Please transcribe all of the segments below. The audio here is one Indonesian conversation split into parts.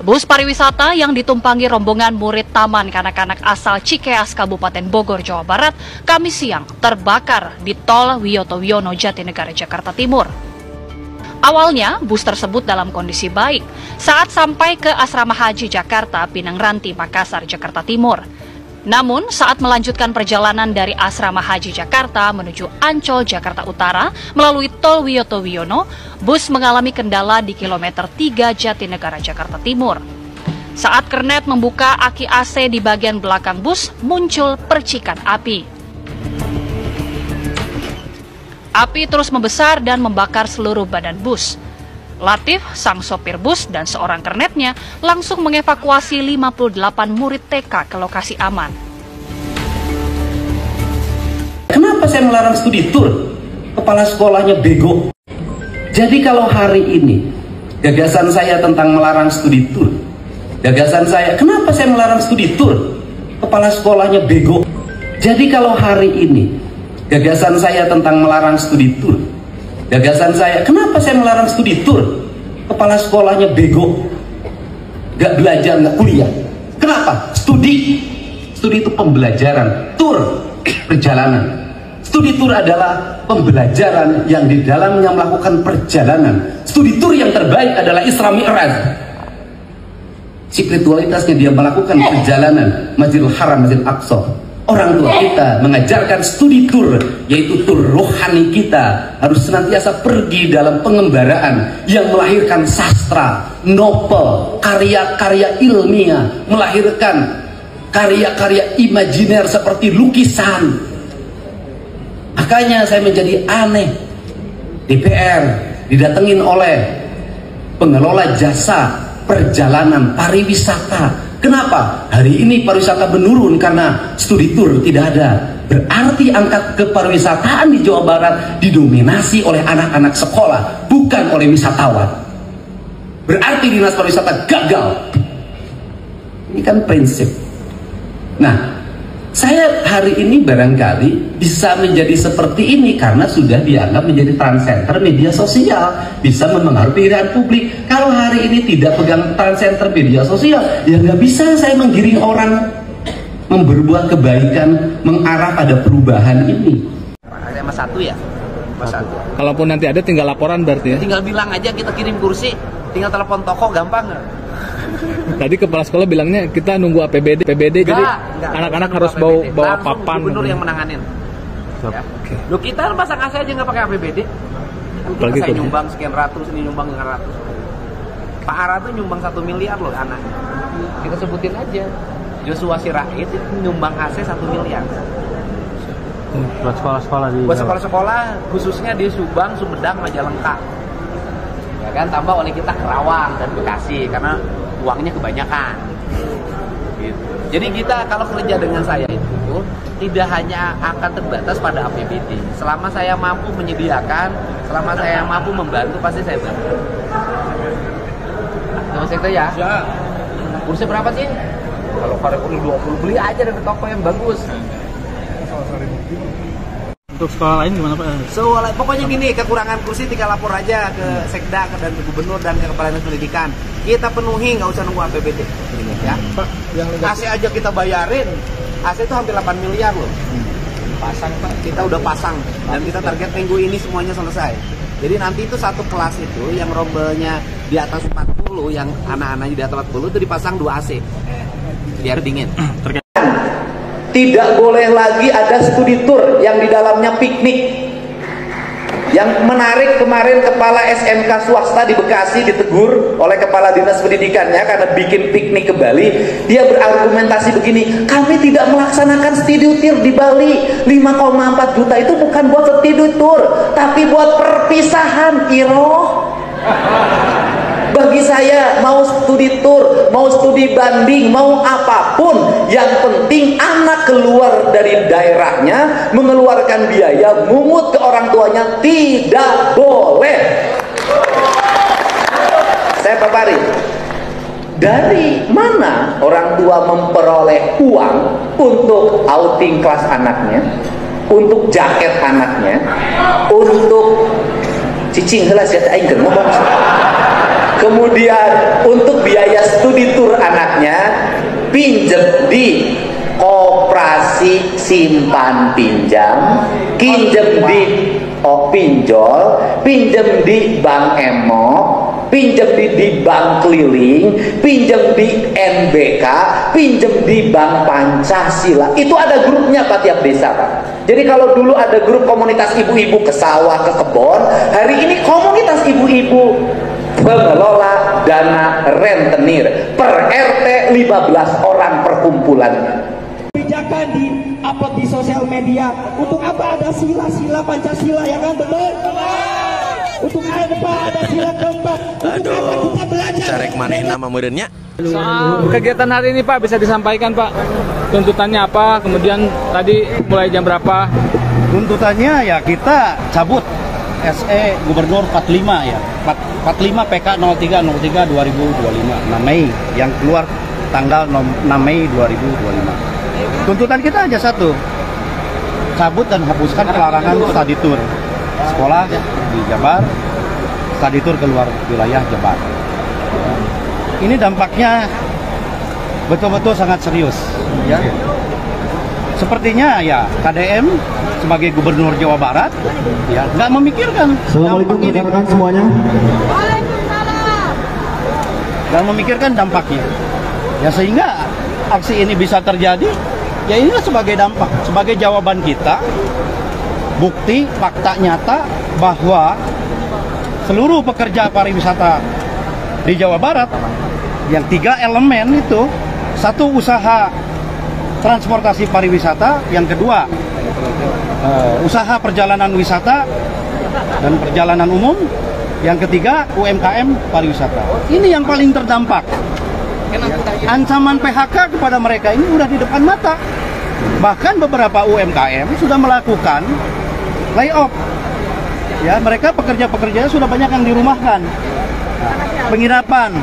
Bus pariwisata yang ditumpangi rombongan murid taman kanak-kanak asal Cikeas, Kabupaten Bogor, Jawa Barat, Kamis siang terbakar di Tol Wiyoto Wiono, Jatinegara, Jakarta Timur. Awalnya, bus tersebut dalam kondisi baik saat sampai ke Asrama Haji Jakarta, Pinang Ranti, Makassar, Jakarta Timur. Namun, saat melanjutkan perjalanan dari Asrama Haji Jakarta menuju Ancol, Jakarta Utara melalui Tol Wiyoto Wiono, bus mengalami kendala di kilometer 3 Jatinegara, Jakarta Timur. Saat kernet membuka aki AC di bagian belakang bus, muncul percikan api. Api terus membesar dan membakar seluruh badan bus. Latif, sang sopir bus dan seorang kernetnya langsung mengevakuasi 58 murid TK ke lokasi aman. Kenapa saya melarang studi tur? Kepala sekolahnya bego. Jadi kalau hari ini gagasan saya tentang melarang studi tur, gagasan saya, kenapa saya melarang studi tur? Kepala sekolahnya bego. Jadi kalau hari ini gagasan saya tentang melarang studi tur, gagasan saya, kenapa saya melarang studi tur? Kepala sekolahnya bego, gak belajar, gak kuliah. Kenapa? Studi itu pembelajaran, tur perjalanan. Studi tur adalah pembelajaran yang di dalamnya melakukan perjalanan. Studi tur yang terbaik adalah Isra Mi'raj. Spiritualitasnya dia melakukan perjalanan Masjidil Haram, Masjidil Aqsa. Orang tua kita mengajarkan studi tur, yaitu tur rohani kita harus senantiasa pergi dalam pengembaraan yang melahirkan sastra, novel, karya-karya ilmiah, melahirkan karya-karya imajiner seperti lukisan. Makanya saya menjadi aneh, DPR didatengin oleh pengelola jasa perjalanan pariwisata. Kenapa? Hari ini pariwisata menurun karena studi tur tidak ada. Berarti angka kepariwisataan di Jawa Barat didominasi oleh anak-anak sekolah, bukan oleh wisatawan. Berarti dinas pariwisata gagal. Ini kan prinsip. Nah, saya hari ini barangkali bisa menjadi seperti ini karena sudah dianggap menjadi transcenter media sosial, bisa mempengaruhi pilihan publik. Kalau hari ini tidak pegang transcenter media sosial, ya nggak bisa saya menggiring orang berbuat kebaikan mengarah pada perubahan ini. Mas satu ya, Mas satu. Kalaupun nanti ada tinggal laporan berarti ya? Tinggal bilang aja kita kirim kursi, tinggal telepon toko, gampang nggak? Tadi kepala sekolah bilangnya kita nunggu APBD, jadi anak-anak harus bawa papan. Gubernur yang menanganin. Ya. Okay. Loh, kita pasang AC aja nggak pakai APBD. Kan kita saya nyumbang sekian ratus, ini nyumbang sekian ratus. Pak Ara tuh nyumbang 1 miliar loh anak. Kita sebutin aja. Joshua Sirait itu nyumbang AC 1 miliar. Buat sekolah-sekolah di buat sekolah-sekolah khususnya di Subang, Sumedang, Majalengka. Ya kan, tambah oleh kita Kerawang dan Bekasi karena uangnya kebanyakan. Gitu. Jadi kita kalau kerja dengan saya itu tidak hanya akan terbatas pada APBD. Selama saya mampu menyediakan, selama saya mampu membantu, pasti saya bantu. Mas Sekda ya? Ya. Kursi berapa sih? Kalau kursi 20 beli aja dari toko yang bagus. Untuk sekolah lain gimana Pak? Pokoknya gini, kekurangan kursi tinggal lapor aja ke Sekda dan ke Gubernur dan ke Kepala Dinas Pendidikan. Kita penuhi, nggak usah nunggu APBD. Ya. Pak, yang AC aja kita bayarin. AC itu hampir 8 miliar loh. Pasang Pak. Kita udah pasang dan kita target minggu ini semuanya selesai. Jadi nanti itu satu kelas itu yang rombelnya di atas 40, yang anak-anaknya di atas 40 itu dipasang 2 AC. Biar dingin. Tidak boleh lagi ada studi tour yang di dalamnya piknik. Yang menarik kemarin kepala SMK swasta di Bekasi ditegur oleh kepala dinas pendidikannya karena bikin piknik ke Bali. Dia berargumentasi begini, kami tidak melaksanakan studi tour di Bali. 5,4 juta itu bukan buat studi tour, tapi buat perpisahan, Iroh. Bagi saya mau studi tour, mau studi banding, mau apapun, yang penting anak keluar dari daerahnya, mengeluarkan biaya, mungut ke orang tuanya, tidak boleh. Saya papari, dari mana orang tua memperoleh uang untuk outing kelas anaknya, untuk jaket anaknya, untuk cicing helas ya aing ngomong. Kemudian untuk biaya studi kinjem di koperasi simpan pinjam, kinjem di pinjol, pinjem di bank emok, pinjem di bank keliling, pinjem di NBK, pinjem di bank Pancasila. Itu ada grupnya Pak tiap desa Pak. Jadi kalau dulu ada grup komunitas ibu-ibu ke sawah, ke kebon, hari ini komunitas ibu-ibu pengelola dana rentenir per RT 15 orang perkumpulannya. Kebijakan di upload di sosial media, untuk apa ada sila-sila Pancasila, ya kan, benar? Untuk apa ada sila keempat? Untuk apa kita belajar? Carek maneh nama muridnya. Soal kegiatan hari ini Pak bisa disampaikan Pak, tuntutannya apa, kemudian tadi mulai jam berapa? Tuntutannya ya kita cabut SE Gubernur 45 ya, 45 PK 03 2025 6 Mei yang keluar tanggal 6 Mei 2025. Tuntutan kita aja satu, cabut dan hapuskan pelarangan study tour sekolah di Jabar, study tour keluar wilayah Jabar. Ini dampaknya betul-betul sangat serius ya. Sepertinya ya KDM sebagai Gubernur Jawa Barat ya nggak memikirkan. Assalamualaikum rekan-rekan semuanya. Nggak memikirkan dampaknya ya, sehingga aksi ini bisa terjadi. Ya inilah sebagai dampak, sebagai jawaban kita, bukti, fakta nyata bahwa seluruh pekerja pariwisata di Jawa Barat, yang 3 elemen itu, satu usaha transportasi pariwisata, yang kedua usaha perjalanan wisata dan perjalanan umum, yang ketiga UMKM pariwisata. Ini yang paling terdampak. Ancaman PHK kepada mereka ini sudah di depan mata. Bahkan beberapa UMKM sudah melakukan layoff. Ya, mereka pekerja-pekerja sudah banyak yang dirumahkan. Penginapan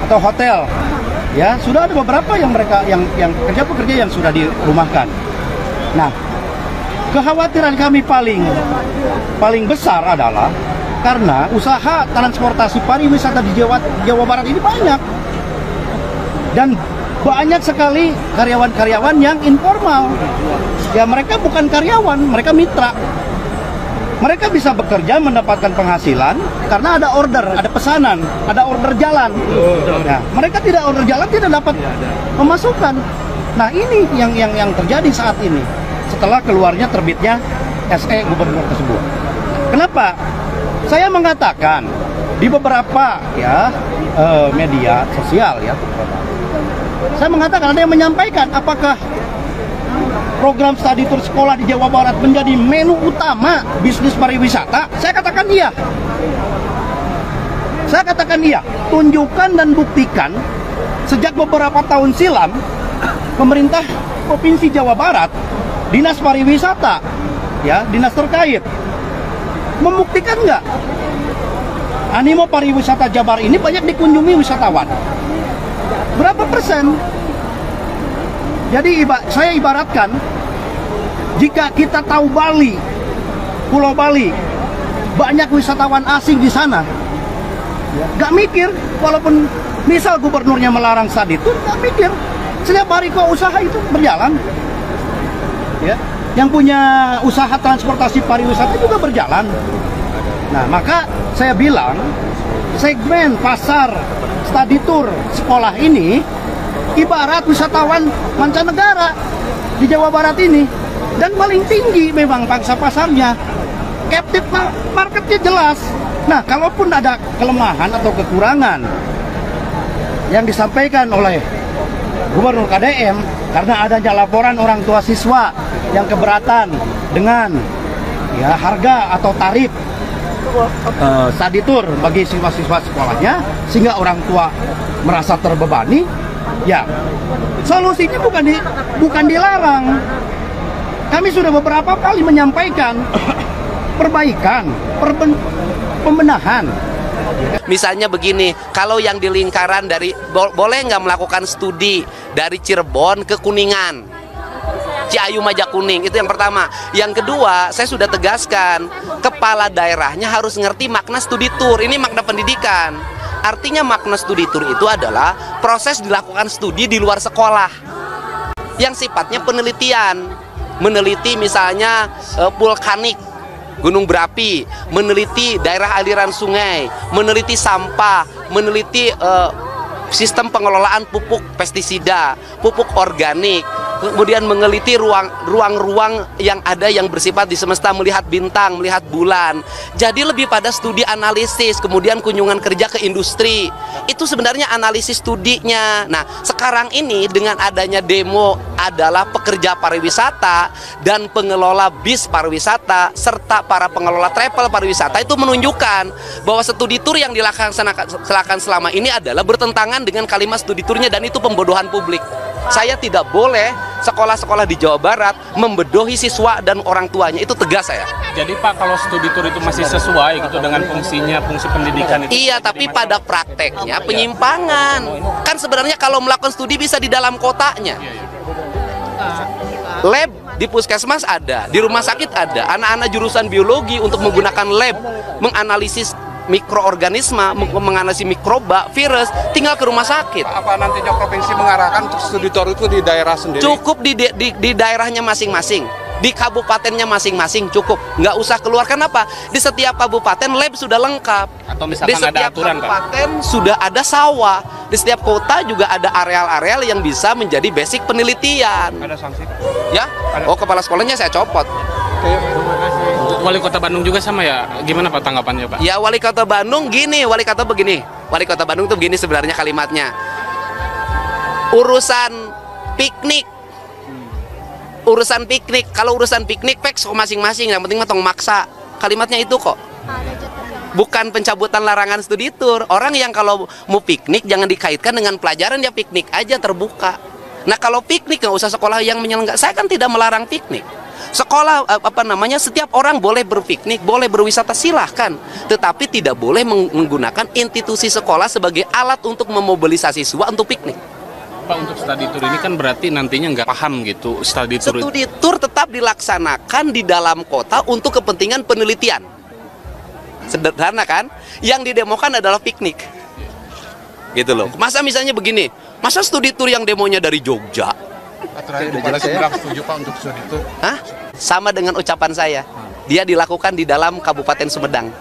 atau hotel. Ya, sudah ada beberapa yang mereka yang pekerja-pekerja yang sudah dirumahkan. Nah, kekhawatiran kami paling besar adalah karena usaha transportasi pariwisata di Jawa Barat ini banyak. Dan banyak sekali karyawan-karyawan yang informal. Ya mereka bukan karyawan, mereka mitra. Mereka bisa bekerja mendapatkan penghasilan karena ada order, ada pesanan, ada order jalan. Nah, mereka tidak order jalan tidak dapat pemasukan. Nah ini yang terjadi saat ini setelah keluarnya terbitnya SE Gubernur tersebut. Kenapa? Saya mengatakan di beberapa ya media sosial ya. Saya mengatakan ada yang menyampaikan apakah program studi tour sekolah di Jawa Barat menjadi menu utama bisnis pariwisata? Saya katakan iya. Saya katakan iya. Tunjukkan dan buktikan sejak beberapa tahun silam pemerintah Provinsi Jawa Barat, Dinas Pariwisata, ya dinas terkait membuktikan nggak animo pariwisata Jabar ini banyak dikunjungi wisatawan? Berapa persen? Jadi saya ibaratkan, jika kita tahu Bali, Pulau Bali, banyak wisatawan asing di sana, nggak mikir, walaupun misal gubernurnya melarang studi tour, nggak mikir, setiap hari kok usaha itu berjalan. Ya, yang punya usaha transportasi pariwisata juga berjalan. Nah, maka saya bilang, segmen pasar studi tour sekolah ini ibarat wisatawan mancanegara di Jawa Barat ini, dan paling tinggi memang pangsa pasarnya, captive marketnya jelas. Nah, kalaupun ada kelemahan atau kekurangan yang disampaikan oleh Gubernur KDM karena adanya laporan orang tua siswa yang keberatan dengan ya harga atau tarif studi tour bagi siswa-siswa sekolahnya, sehingga orang tua merasa terbebani, ya solusinya bukan dilarang. Kami sudah beberapa kali menyampaikan perbaikan, pembenahan. Misalnya begini, kalau yang di lingkaran dari boleh nggak melakukan studi dari Cirebon ke Kuningan, Ciayu Majakuning, itu yang pertama. Yang kedua, saya sudah tegaskan, kepala daerahnya harus ngerti makna studi tour. Ini makna pendidikan. Artinya makna studi tour itu adalah proses dilakukan studi di luar sekolah. yang sifatnya penelitian, meneliti misalnya vulkanik, gunung berapi, meneliti daerah aliran sungai, meneliti sampah, meneliti sistem pengelolaan pupuk pestisida, pupuk organik, kemudian meneliti ruang-ruang yang ada yang bersifat di semesta, melihat bintang, melihat bulan. Jadi lebih pada studi analisis, kemudian kunjungan kerja ke industri. Itu sebenarnya analisis studinya. Nah, sekarang ini dengan adanya demo adalah pekerja pariwisata dan pengelola bis pariwisata serta para pengelola travel pariwisata itu menunjukkan bahwa studi tour yang dilaksanakan selama ini adalah bertentangan dengan kalimat studi tournya, dan itu pembodohan publik. Saya tidak boleh sekolah-sekolah di Jawa Barat membodohi siswa dan orang tuanya, itu tegas saya. Jadi Pak, kalau studi tour itu masih sesuai gitu dengan fungsinya, fungsi pendidikan itu? Iya, tapi pada prakteknya penyimpangan. Kan sebenarnya kalau melakukan studi bisa di dalam kotanya. Lab di puskesmas ada, di rumah sakit ada. Anak-anak jurusan biologi untuk menggunakan lab menganalisis mikroorganisme, menganalisis mikroba, virus, tinggal ke rumah sakit. Apa nantinya provinsi mengarahkan untuk studi tour itu di daerah sendiri? Cukup di daerahnya masing-masing, di kabupatennya masing-masing cukup. Nggak usah keluar, kenapa? Di setiap kabupaten lab sudah lengkap. Atau misalkan di setiap ada aturan, kabupaten sudah ada sawah. Di setiap kota juga ada areal-areal yang bisa menjadi basic penelitian. Ada sanksi? Ya? Oh, kepala sekolahnya saya copot. Wali Kota Bandung juga sama ya? Gimana Pak tanggapannya Pak? Ya, Wali Kota Bandung gini, Wali Kota begini. Wali Kota Bandung tuh begini sebenarnya kalimatnya. Urusan piknik. Urusan piknik, kalau urusan piknik peks masing-masing, yang penting matong maksa. Kalimatnya itu kok. Bukan pencabutan larangan studi tour. Orang yang kalau mau piknik jangan dikaitkan dengan pelajaran, dia piknik aja terbuka. Nah, kalau piknik nggak usah sekolah yang menyelenggarakan. Saya kan tidak melarang piknik. Sekolah setiap orang boleh berpiknik, boleh berwisata, silahkan. Tetapi tidak boleh menggunakan institusi sekolah sebagai alat untuk memobilisasi siswa untuk piknik. Pak, untuk studi tour ini kan berarti nantinya nggak paham gitu studi tour. Studi tour tetap dilaksanakan di dalam kota untuk kepentingan penelitian. Sederhana kan? Yang didemokan adalah piknik. Gitu loh. Masa misalnya begini, masa studi tour yang demonya dari Jogja? Saya setuju Pak untuk studi tour. Hah? Sama dengan ucapan saya. Dia dilakukan di dalam Kabupaten Sumedang.